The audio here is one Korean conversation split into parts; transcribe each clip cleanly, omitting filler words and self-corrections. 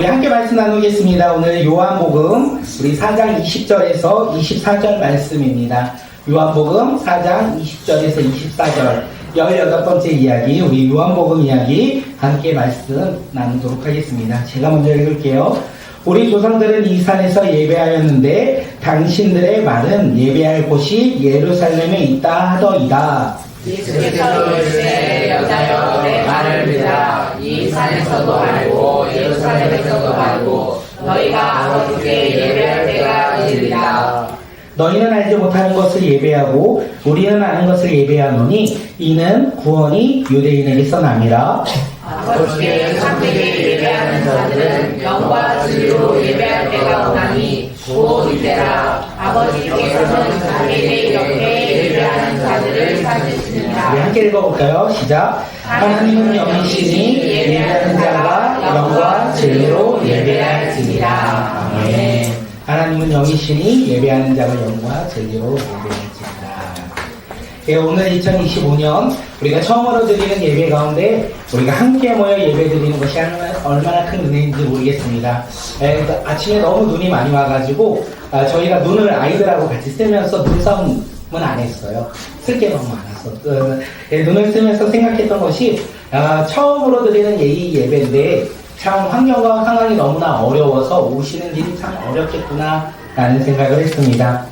우리 함께 말씀 나누겠습니다. 오늘 요한복음 우리 4장 20절에서 24절 말씀입니다. 요한복음 4장 20절에서 24절 18번째 이야기, 우리 요한복음 이야기 함께 말씀 나누도록 하겠습니다. 제가 먼저 읽을게요. 우리 조상들은 이 산에서 예배하였는데 당신들의 말은 예배할 곳이 예루살렘에 있다 하더이다. 예수께서 이르시되 여자여 내 말을 들으라. 이 산에서도 말고 예루살렘에서도 말고 너희가 아버지께 예배할 때가 이르리라. 너희는 알지 못하는 것을 예배하고 우리는 아는 것을 예배하노니 이는 구원이 유대인에게서 남이라. 아버지께 참되게 예배하는 자들은 영과 진리로 예배할 때가 오나니 곧 이때라. 아버지께서는 자기에게 옆에 예배하는 자들을 찾으시느니라. 우리 함께 읽어볼까요? 시작. 하나님은 영이시니 예배하는 자가 영과 진리로 예배할지니라. 아멘. 하나님은 영이시니 예배하는 자가 영과 진리로 예배할지니라. 예, 오늘 2025년 우리가 처음으로 드리는 예배 가운데 우리가 함께 모여 예배 드리는 것이 얼마나 큰 은혜인지 모르겠습니다. 예, 아침에 너무 눈이 많이 와가지고 저희가 눈을 아이들하고 같이 쓰면서 눈싸움은 안 했어요. 쓸 게 너무 많아서. 눈을 쓰면서 생각했던 것이 처음으로 드리는 이 예배인데 참 환경과 상황이 너무나 어려워서 오시는 길이 참 어렵겠구나 라는 생각을 했습니다.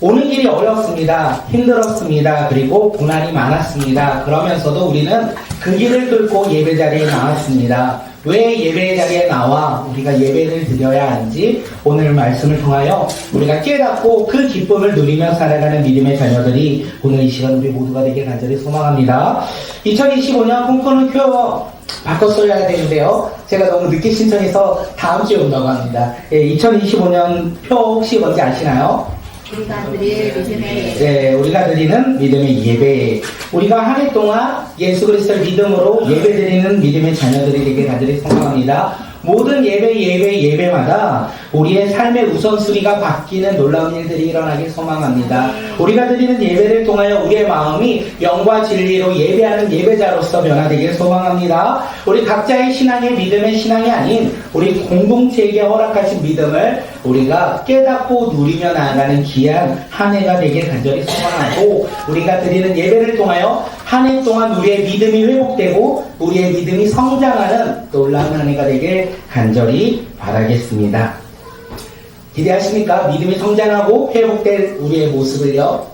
오는 길이 어렵습니다. 힘들었습니다. 그리고 고난이 많았습니다. 그러면서도 우리는 그 길을 뚫고 예배 자리에 나왔습니다. 왜 예배 자리에 나와 우리가 예배를 드려야 하는지 오늘 말씀을 통하여 우리가 깨닫고 그 기쁨을 누리며 살아가는 믿음의 자녀들이 오늘 이 시간 우리 모두가 되길 간절히 소망합니다. 2025년 꿈꾸는 표 바꿨어야 되는데요. 제가 너무 늦게 신청해서 다음 주에 온다고 합니다. 2025년 표 혹시 뭔지 아시나요? 우리가 드릴 믿음의 네, 우리가 드리는 믿음의 예배. 우리가 한 해 동안 예수 그리스도를 믿음으로 예배 드리는 믿음의 자녀들이 되길 간절히 소망합니다. 모든 예배마다 우리의 삶의 우선순위가 바뀌는 놀라운 일들이 일어나길 소망합니다. 우리가 드리는 예배를 통하여 우리의 마음이 영과 진리로 예배하는 예배자로서 변화되길 소망합니다. 우리 각자의 신앙의 믿음의 신앙이 아닌 우리 공동체에게 허락하신 믿음을 우리가 깨닫고 누리며 나아가는 귀한 한 해가 되길 간절히 소망하고, 우리가 드리는 예배를 통하여 한 해 동안 우리의 믿음이 회복되고 우리의 믿음이 성장하는 놀라운 한 해가 되길 간절히 바라겠습니다. 기대하십니까? 믿음이 성장하고 회복된 우리의 모습을요.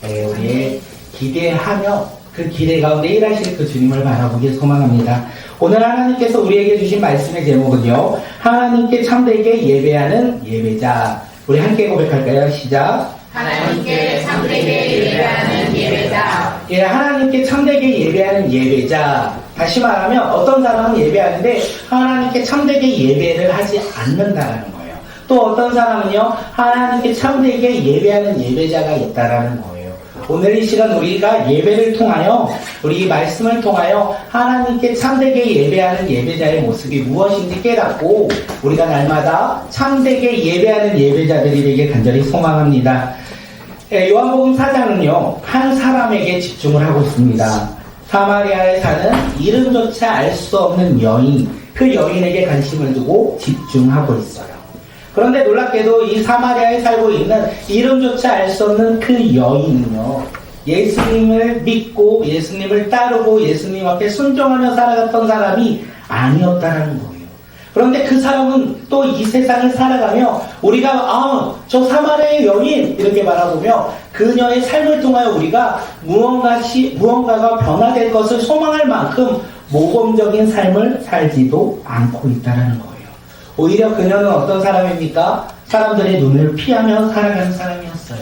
네, 우리의 기대하며 그 기대 가운데 일하실 그 주님을 바라보길 소망합니다. 오늘 하나님께서 우리에게 주신 말씀의 제목은요, 하나님께 참되게 예배하는 예배자. 우리 함께 고백할까요? 시작. 하나님께 참되게 예배하는 예배자. 예, 하나님께 참되게 예배하는 예배자. 다시 말하면 어떤 사람은 예배하는데 하나님께 참되게 예배를 하지 않는다라는 거예요. 또 어떤 사람은요, 하나님께 참되게 예배하는 예배자가 있다라는 거예요. 오늘 이 시간 우리가 예배를 통하여, 우리 이 말씀을 통하여 하나님께 참되게 예배하는 예배자의 모습이 무엇인지 깨닫고 우리가 날마다 참되게 예배하는 예배자들이 되길 간절히 소망합니다. 요한복음 4장은요, 한 사람에게 집중을 하고 있습니다. 사마리아에 사는 이름조차 알 수 없는 여인, 그 여인에게 관심을 두고 집중하고 있어요. 그런데 놀랍게도 이 사마리아에 살고 있는 이름조차 알 수 없는 그 여인은요, 예수님을 믿고 예수님을 따르고 예수님 앞에 순종하며 살아갔던 사람이 아니었다는 거예요. 그런데 그 사람은 또 이 세상을 살아가며 우리가 저 사마리아의 여인 이렇게 바라보며 그녀의 삶을 통하여 우리가 무언가가 변화될 것을 소망할 만큼 모범적인 삶을 살지도 않고 있다는 거예요. 오히려 그녀는 어떤 사람입니까? 사람들의 눈을 피하며 살아가는 사람이었어요.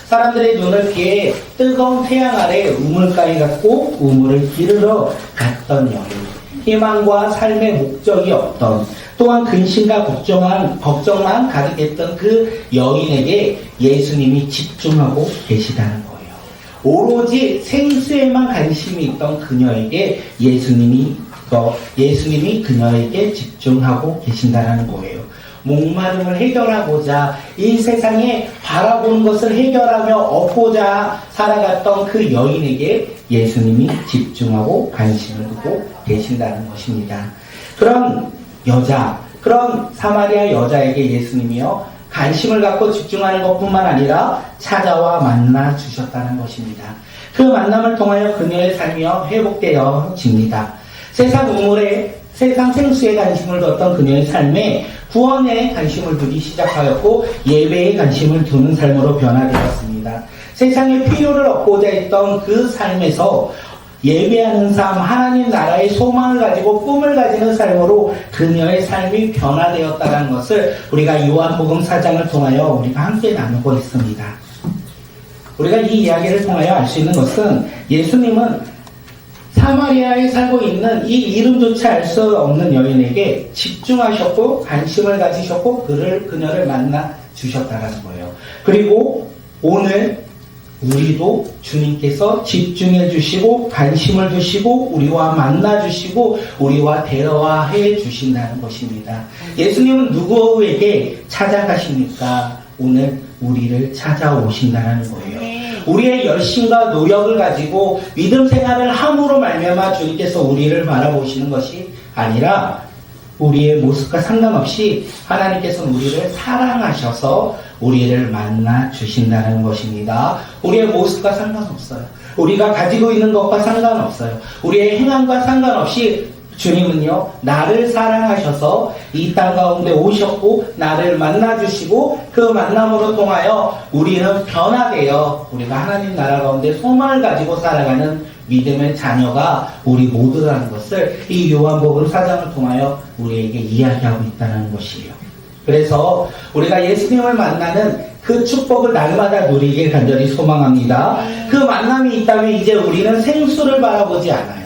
사람들의 눈을 피해 뜨거운 태양 아래 우물가에 갔고 우물을 기르러 갔던 여인. 희망과 삶의 목적이 없던, 또한 근심과 걱정만 가득했던 그 여인에게 예수님이 집중하고 계시다는 거예요. 오로지 생수에만 관심이 있던 그녀에게 예수님이 그녀에게 집중하고 계신다는 거예요. 목마름을 해결하고자 이 세상에 바라보는 것을 해결하며 얻고자 살아갔던 그 여인에게 예수님이 집중하고 관심을 두고 계신다는 것입니다. 그런 여자, 그런 사마리아 여자에게 예수님이요 관심을 갖고 집중하는 것뿐만 아니라 찾아와 만나 주셨다는 것입니다. 그 만남을 통하여 그녀의 삶이요 회복되어집니다. 세상 우물에 세상 생수에 관심을 뒀던 그녀의 삶에 구원에 관심을 두기 시작하였고 예배에 관심을 두는 삶으로 변화되었습니다. 세상의 필요를 얻고자 했던 그 삶에서 예배하는 삶, 하나님 나라의 소망을 가지고 꿈을 가지는 삶으로 그녀의 삶이 변화되었다는 것을 우리가 요한복음 4장을 통하여 우리가 함께 나누고 있습니다. 우리가 이 이야기를 통하여 알 수 있는 것은 예수님은 사마리아에 살고 있는 이 이름조차 알 수 없는 여인에게 집중하셨고 관심을 가지셨고 그녀를 만나 주셨다는 거예요. 그리고 오늘 우리도 주님께서 집중해 주시고 관심을 주시고 우리와 만나 주시고 우리와 대화해 주신다는 것입니다. 예수님은 누구에게 찾아가십니까? 오늘 우리를 찾아오신다는 거예요. 우리의 열심과 노력을 가지고 믿음 생활을 함으로 말미암아 주님께서 우리를 바라보시는 것이 아니라 우리의 모습과 상관없이 하나님께서는 우리를 사랑하셔서 우리를 만나 주신다는 것입니다. 우리의 모습과 상관없어요. 우리가 가지고 있는 것과 상관없어요. 우리의 행함과 상관없이 주님은요 나를 사랑하셔서 이 땅 가운데 오셨고 나를 만나주시고 그 만남으로 통하여 우리는 변화되어 우리가 하나님 나라 가운데 소망을 가지고 살아가는 믿음의 자녀가 우리 모두라는 것을 이 요한복음 4장을 통하여 우리에게 이야기하고 있다는 것이에요. 그래서 우리가 예수님을 만나는 그 축복을 날마다 누리길 간절히 소망합니다. 그 만남이 있다면 이제 우리는 생수를 바라보지 않아요.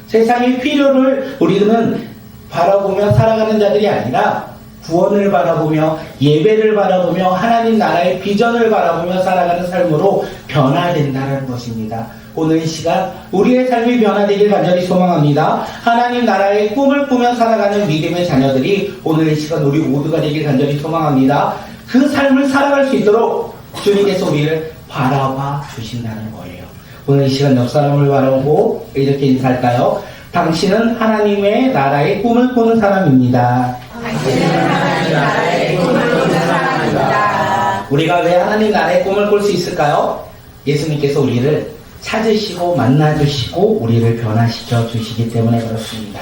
세상의 필요를 우리는 바라보며 살아가는 자들이 아니라 구원을 바라보며 예배를 바라보며 하나님 나라의 비전을 바라보며 살아가는 삶으로 변화된다는 것입니다. 오늘 이 시간 우리의 삶이 변화되길 간절히 소망합니다. 하나님 나라의 꿈을 꾸며 살아가는 믿음의 자녀들이 오늘 이 시간 우리 모두가 되길 간절히 소망합니다. 그 삶을 살아갈 수 있도록 주님께서 우리를 바라봐 주신다는 거예요. 오늘 이 시간 옆 사람을 바라보고 이렇게 인사할까요? 당신은 하나님의 나라의 꿈을 꾸는 사람입니다. 당신은 하나님 나라의 꿈을 꾸는 사람입니다. 우리가 왜 하나님 나라의 꿈을 꿀 수 있을까요? 예수님께서 우리를 찾으시고 만나주시고 우리를 변화시켜 주시기 때문에 그렇습니다.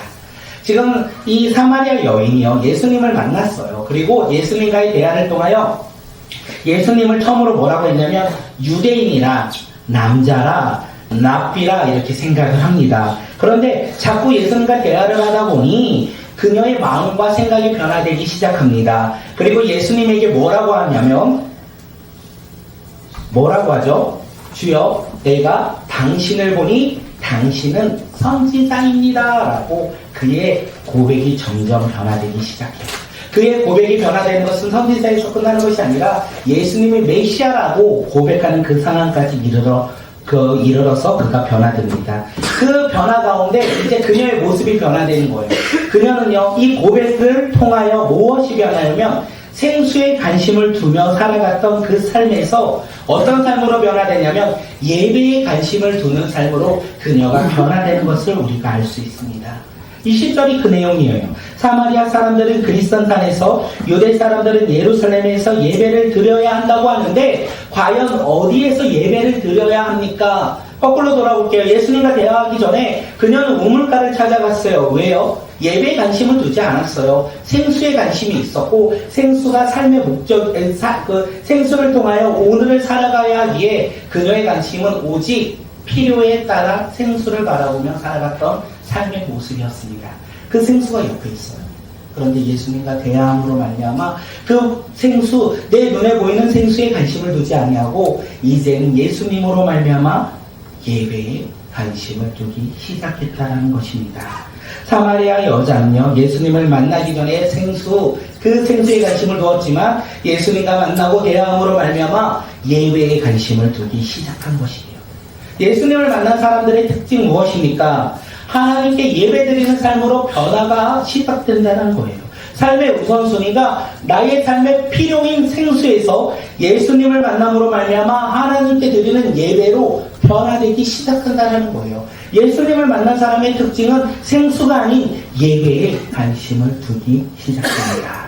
지금 이 사마리아 여인이요 예수님을 만났어요. 그리고 예수님과의 대화를 통하여 예수님을 처음으로 뭐라고 했냐면 유대인이라 남자라 랍비라 이렇게 생각을 합니다. 그런데 자꾸 예수님과 대화를 하다 보니 그녀의 마음과 생각이 변화되기 시작합니다. 그리고 예수님에게 뭐라고 하냐면 뭐라고 하죠? 주여 내가 당신을 보니 당신은 선지자입니다 라고 그의 고백이 점점 변화되기 시작해요. 그의 고백이 변화되는 것은 선지자에서 끝나는 것이 아니라 예수님이 메시아라고 고백하는 그 상황까지 이르러서 그가 변화됩니다. 그 변화 가운데 이제 그녀의 모습이 변화되는 거예요. 그녀는요 이 고백을 통하여 무엇이 변하냐면 생수에 관심을 두며 살아갔던 그 삶에서 어떤 삶으로 변화되냐면 예배에 관심을 두는 삶으로 그녀가 변화되는 것을 우리가 알 수 있습니다. 이 10절이 그 내용이에요. 사마리아 사람들은 그리스도산에서 유대 사람들은 예루살렘에서 예배를 드려야 한다고 하는데 과연 어디에서 예배를 드려야 합니까? 거꾸로 돌아볼게요. 예수님과 대화하기 전에 그녀는 우물가를 찾아갔어요. 왜요? 예배에 관심을 두지 않았어요. 생수에 관심이 있었고 생수가 삶의 목적, 생수를 통하여 오늘을 살아가야 하기에 그녀의 관심은 오직 필요에 따라 생수를 바라보며 살아갔던 삶의 모습이었습니다. 그 생수가 옆에 있어요. 그런데 예수님과 대화함으로 말미암아 그 생수, 내 눈에 보이는 생수에 관심을 두지 아니하고 이제는 예수님으로 말미암아 예배에 관심을 두기 시작했다는 것입니다. 사마리아 여자는요 예수님을 만나기 전에 그 생수에 관심을 두었지만 예수님과 만나고 대화함으로 말미암아 예배에 관심을 두기 시작한 것이에요. 예수님을 만난 사람들의 특징 무엇입니까? 하나님께 예배드리는 삶으로 변화가 시작된다는 거예요. 삶의 우선순위가 나의 삶의 필요인 생수에서 예수님을 만남으로 말미암아 하나님께 드리는 예배로 변화되기 시작한다는 거예요. 예수님을 만난 사람의 특징은 생수가 아닌 예배에 관심을 두기 시작합니다.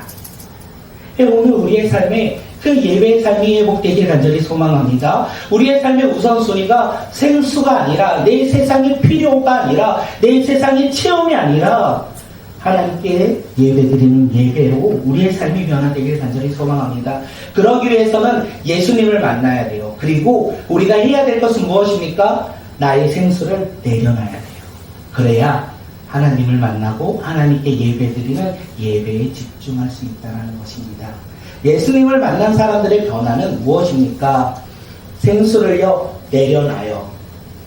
오늘 우리의 삶에 그 예배의 삶이 회복되길 간절히 소망합니다. 우리의 삶의 우선순위가 생수가 아니라 내 세상의 필요가 아니라 내 세상의 체험이 아니라 하나님께 예배드리는 예배로 우리의 삶이 변화되길 간절히 소망합니다. 그러기 위해서는 예수님을 만나야 돼요. 그리고 우리가 해야 될 것은 무엇입니까? 나의 생수를 내려놔야 돼요. 그래야 하나님을 만나고 하나님께 예배드리는 예배에 집중할 수 있다는 것입니다. 예수님을 만난 사람들의 변화는 무엇입니까? 생수를요 내려놔요.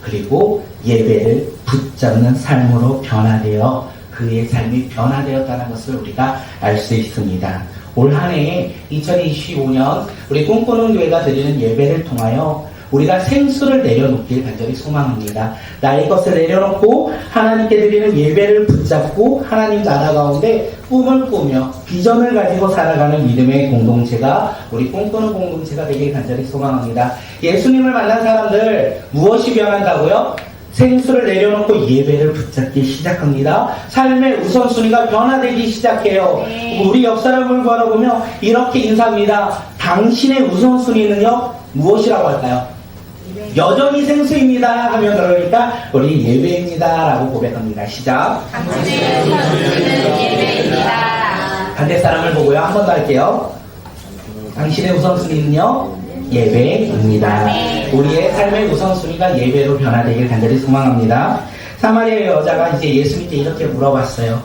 그리고 예배를 붙잡는 삶으로 변화되어 그의 삶이 변화되었다는 것을 우리가 알 수 있습니다. 올 한 해 2025년 우리 꿈꾸는 교회가 드리는 예배를 통하여 우리가 생수를 내려놓길 간절히 소망합니다. 나의 것을 내려놓고 하나님께 드리는 예배를 붙잡고 하나님 나라 가운데 꿈을 꾸며 비전을 가지고 살아가는 믿음의 공동체가 우리 꿈꾸는 공동체가 되길 간절히 소망합니다. 예수님을 만난 사람들 무엇이 변한다고요? 생수를 내려놓고 예배를 붙잡기 시작합니다. 삶의 우선순위가 변화되기 시작해요. 우리 옆 사람을 바라보며 이렇게 인사합니다. 당신의 우선순위는요 무엇이라고 할까요? 여전히 생수입니다 하면 그러니까 우리 예배입니다 라고 고백합니다. 시작. 당신의 우선순위는 예배입니다. 반대 사람을 보고요 한 번 더 할게요. 당신의 우선순위는요 예배입니다. 우리의 삶의 우선순위가 예배로 변화되길 간절히 소망합니다. 사마리아 여자가 이제 예수님께 이렇게 물어봤어요.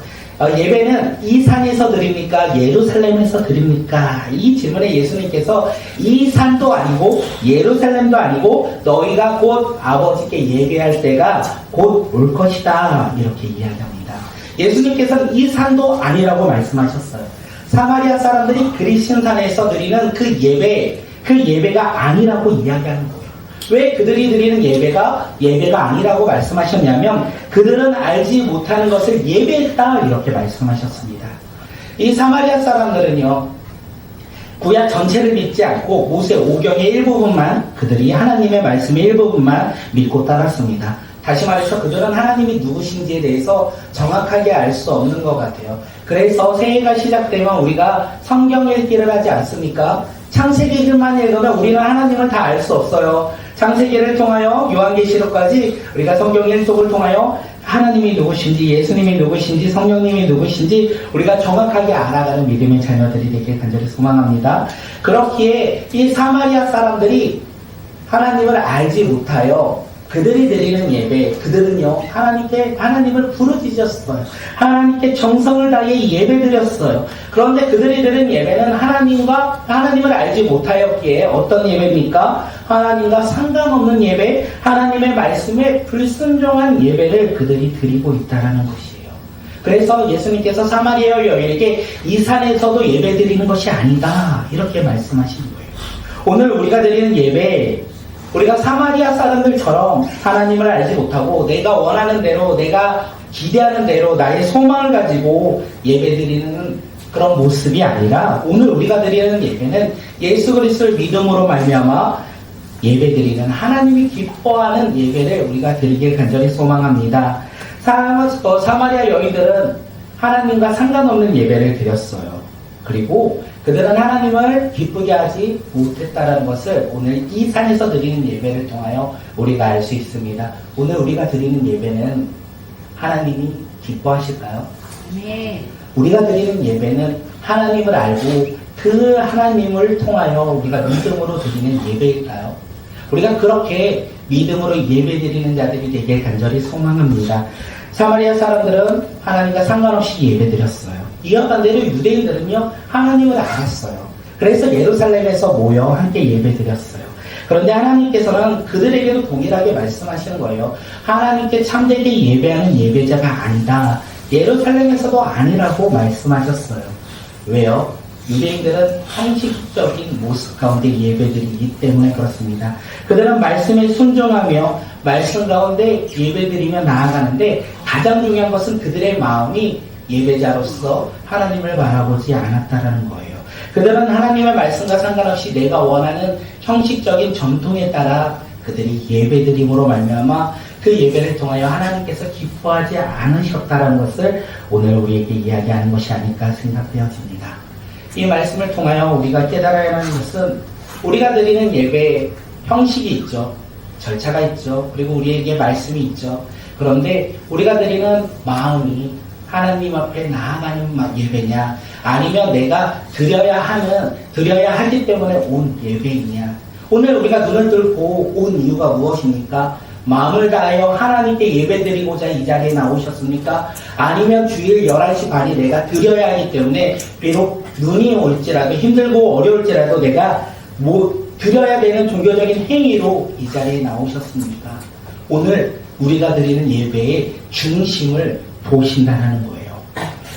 예배는 이 산에서 드립니까? 예루살렘에서 드립니까? 이 질문에 예수님께서 이 산도 아니고 예루살렘도 아니고 너희가 곧 아버지께 예배할 때가 곧 올 것이다. 이렇게 이야기합니다. 예수님께서는 이 산도 아니라고 말씀하셨어요. 사마리아 사람들이 그리신 산에서 드리는 그 예배가 아니라고 이야기하는 거예요. 왜 그들이 드리는 예배가 아니라고 말씀하셨냐면 그들은 알지 못하는 것을 예배했다 이렇게 말씀하셨습니다. 이 사마리아 사람들은요 구약 전체를 믿지 않고 모세 오경의 일부분만 그들이 하나님의 말씀의 일부분만 믿고 따랐습니다. 다시 말해서 그들은 하나님이 누구신지에 대해서 정확하게 알 수 없는 것 같아요. 그래서 새해가 시작되면 우리가 성경 읽기를 하지 않습니까? 창세기만 읽으면 우리는 하나님을 다 알 수 없어요. 창세기를 통하여 요한계시록까지 우리가 성경 일독을 통하여 하나님이 누구신지 예수님이 누구신지 성령님이 누구신지 우리가 정확하게 알아가는 믿음의 자녀들이 되길 간절히 소망합니다. 그렇기에 이 사마리아 사람들이 하나님을 알지 못하여 그들이 드리는 예배, 그들은요, 하나님을 부르짖었어요. 하나님께 정성을 다해 예배 드렸어요. 그런데 그들이 드린 예배는 하나님을 알지 못하였기에 어떤 예배입니까? 하나님과 상관없는 예배, 하나님의 말씀에 불순종한 예배를 그들이 드리고 있다는 것이에요. 그래서 예수님께서 사마리아 여인에게 이 산에서도 예배 드리는 것이 아니다. 이렇게 말씀하신 거예요. 오늘 우리가 드리는 예배, 우리가 사마리아 사람들처럼 하나님을 알지 못하고 내가 원하는 대로 내가 기대하는 대로 나의 소망을 가지고 예배드리는 그런 모습이 아니라 오늘 우리가 드리는 예배는 예수 그리스도를 믿음으로 말미암아 예배드리는 하나님이 기뻐하는 예배를 우리가 드리길 간절히 소망합니다. 사마리아 여인들은 하나님과 상관없는 예배를 드렸어요. 그리고 그들은 하나님을 기쁘게 하지 못했다는 것을 오늘 이 산에서 드리는 예배를 통하여 우리가 알 수 있습니다. 오늘 우리가 드리는 예배는 하나님이 기뻐하실까요? 네. 우리가 드리는 예배는 하나님을 알고 그 하나님을 통하여 우리가 믿음으로 드리는 예배일까요? 우리가 그렇게 믿음으로 예배 드리는 자들이 되길 간절히 소망합니다. 사마리아 사람들은 하나님과 상관없이 예배 드렸어요. 이와 반대로 유대인들은요 하나님을 알았어요. 그래서 예루살렘에서 모여 함께 예배 드렸어요. 그런데 하나님께서는 그들에게도 동일하게 말씀하시는 거예요. 하나님께 참되게 예배하는 예배자가 아니다. 예루살렘에서도 아니라고 말씀하셨어요. 왜요? 유대인들은 형식적인 모습 가운데 예배드리기 때문에 그렇습니다. 그들은 말씀에 순종하며 말씀 가운데 예배드리며 나아가는데 가장 중요한 것은 그들의 마음이 예배자로서 하나님을 바라보지 않았다는 거예요. 그들은 하나님의 말씀과 상관없이 내가 원하는 형식적인 전통에 따라 그들이 예배드림으로 말미암아 그 예배를 통하여 하나님께서 기뻐하지 않으셨다는 것을 오늘 우리에게 이야기하는 것이 아닐까 생각되어집니다. 이 말씀을 통하여 우리가 깨달아야 하는 것은 우리가 드리는 예배 형식이 있죠. 절차가 있죠. 그리고 우리에게 말씀이 있죠. 그런데 우리가 드리는 마음이 하나님 앞에 나아가는 예배냐, 아니면 내가 드려야 하기 때문에 온 예배이냐. 오늘 우리가 눈을 들고 온 이유가 무엇입니까? 마음을 다하여 하나님께 예배드리고자 이 자리에 나오셨습니까? 아니면 주일 11시 반이 내가 드려야 하기 때문에 비록 눈이 올지라도 힘들고 어려울지라도 내가 드려야 되는 종교적인 행위로 이 자리에 나오셨습니까? 오늘 우리가 드리는 예배의 중심을 보신다는 거예요.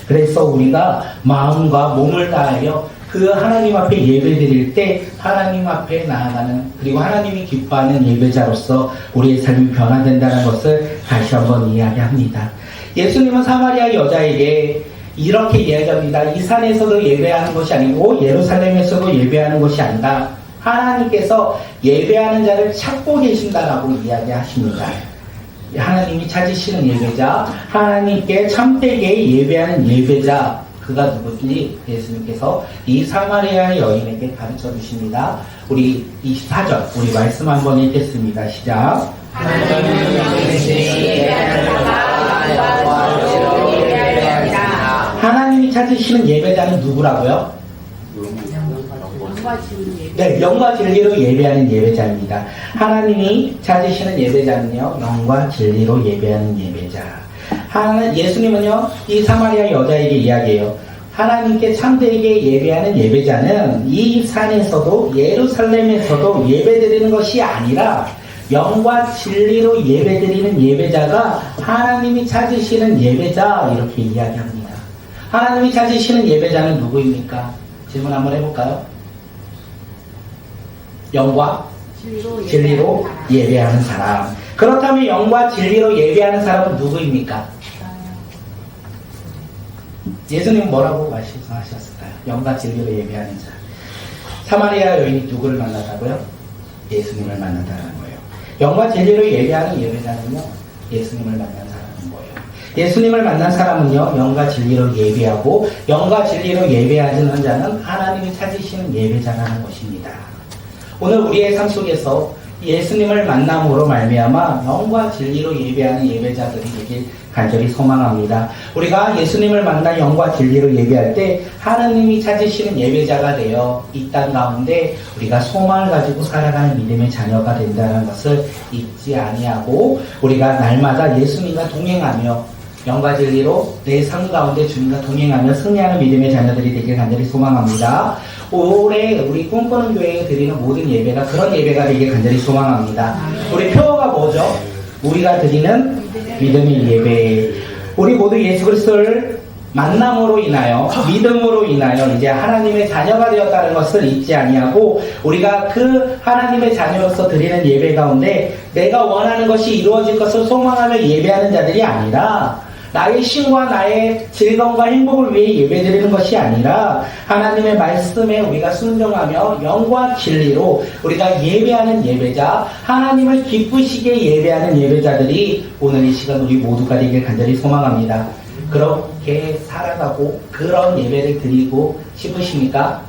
그래서 우리가 마음과 몸을 다하여 그 하나님 앞에 예배 드릴 때 하나님 앞에 나아가는, 그리고 하나님이 기뻐하는 예배자로서 우리의 삶이 변화된다는 것을 다시 한번 이야기합니다. 예수님은 사마리아 여자에게 이렇게 이야기합니다. 이 산에서도 예배하는 것이 아니고 예루살렘에서도 예배하는 것이 아니다. 하나님께서 예배하는 자를 찾고 계신다라고 이야기하십니다. 하나님이 찾으시는 예배자, 하나님께 참되게 예배하는 예배자, 그가 누구지? 예수님께서 이 사마리아 여인에게 가르쳐 주십니다. 우리 24절, 우리 말씀 한번 읽겠습니다. 시작. 하나님이 찾으시는 예배자는 누구라고요? 네, 영과 진리로 예배하는 예배자입니다. 하나님이 찾으시는 예배자는요, 영과 진리로 예배하는 예배자. 예수님은요, 이 사마리아 여자에게 이야기해요. 하나님께 참되게 예배하는 예배자는 이 산에서도 예루살렘에서도 예배드리는 것이 아니라 영과 진리로 예배드리는 예배자가 하나님이 찾으시는 예배자, 이렇게 이야기합니다. 하나님이 찾으시는 예배자는 누구입니까? 질문 한번 해볼까요? 영과 진리로 예배하는 사람. 그렇다면 영과 진리로 예배하는 사람은 누구입니까? 예수님 뭐라고 말씀하셨을까요? 영과 진리로 예배하는 자. 사마리아 여인이 누구를 만났다고요? 예수님을 만났다는 거예요. 영과 진리로 예배하는 예배자는요, 예수님을 만난 사람인 거예요. 예수님을 만난 사람은요, 영과 진리로 예배하고, 영과 진리로 예배하는 자는 하나님이 찾으시는 예배자라는 것입니다. 오늘 우리의 삶 속에서 예수님을 만남으로 말미암아 영과 진리로 예배하는 예배자들이 되길 간절히 소망합니다. 우리가 예수님을 만나 영과 진리로 예배할 때 하나님이 찾으시는 예배자가 되어 이 땅 가운데 우리가 소망을 가지고 살아가는 믿음의 자녀가 된다는 것을 잊지 아니하고, 우리가 날마다 예수님과 동행하며 영과 진리로 내 삶 가운데 주님과 동행하며 승리하는 믿음의 자녀들이 되길 간절히 소망합니다. 올해 우리 꿈꾸는 교회에 드리는 모든 예배가 그런 예배가 되길 간절히 소망합니다. 우리 표어가 뭐죠? 우리가 드리는 믿음의 예배. 우리 모두 예수 그리스도를 만남으로 인하여, 믿음으로 인하여 이제 하나님의 자녀가 되었다는 것을 잊지 아니하고, 우리가 그 하나님의 자녀로서 드리는 예배 가운데 내가 원하는 것이 이루어질 것을 소망하며 예배하는 자들이 아니라, 나의 쉼과 나의 즐거움과 행복을 위해 예배드리는 것이 아니라 하나님의 말씀에 우리가 순종하며 영과 진리로 우리가 예배하는 예배자, 하나님을 기쁘시게 예배하는 예배자들이 오늘 이 시간 우리 모두가 되길 간절히 소망합니다. 그렇게 살아가고 그런 예배를 드리고 싶으십니까?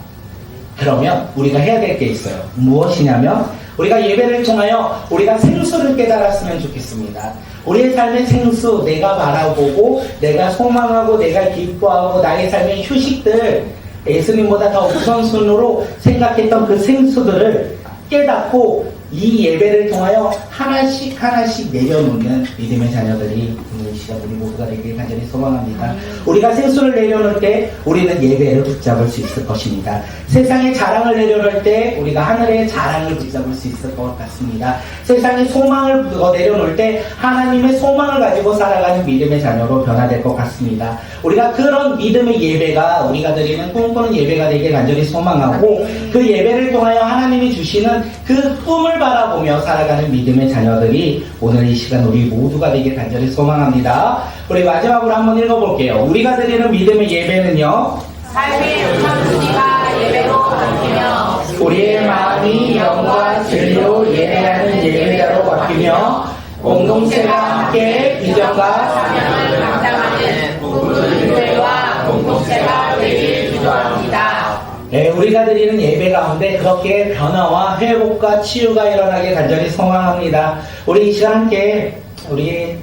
그러면 우리가 해야 될 게 있어요. 무엇이냐면 우리가 예배를 통하여 우리가 생수를 깨달았으면 좋겠습니다. 우리의 삶의 생수, 내가 바라보고 내가 소망하고 내가 기뻐하고 나의 삶의 휴식들, 예수님보다 더 우선순위로 생각했던 그 생수들을 깨닫고 이 예배를 통하여 하나씩 하나씩 내려놓는 믿음의 자녀들이 오늘 이 시간 우리 모두가 되길 간절히 소망합니다. 우리가 생수를 내려놓을 때 우리는 예배를 붙잡을 수 있을 것입니다. 세상의 자랑을 내려놓을 때 우리가 하늘의 자랑을 붙잡을 수 있을 것 같습니다. 세상의 소망을 내려놓을 때 하나님의 소망을 가지고 살아가는 믿음의 자녀로 변화될 것 같습니다. 우리가 그런 믿음의 예배가 우리가 드리는 꿈꾸는 예배가 되길 간절히 소망하고, 그 예배를 통하여 하나님이 주시는 그 꿈을 바라보며 살아가는 믿음의 자녀들이 오늘 이 시간 우리 모두가 되길 간절히 소망합니다. 우리 마지막으로 한번 읽어볼게요. 우리가 드리는 믿음의 예배는요, 삶의 우선순위가 예배로 바뀌며 우리의 마음이 영과 진리로 예배하는 예배자로 바뀌며 공동체가 함께 비전과 사명을 감당하는 부부교회와 공동체가 되길 기도합니다. 네, 우리가 드리는 예배 가운데 그렇게 변화와 회복과 치유가 일어나게 간절히 소망합니다. 우리 이 시간 함께 우리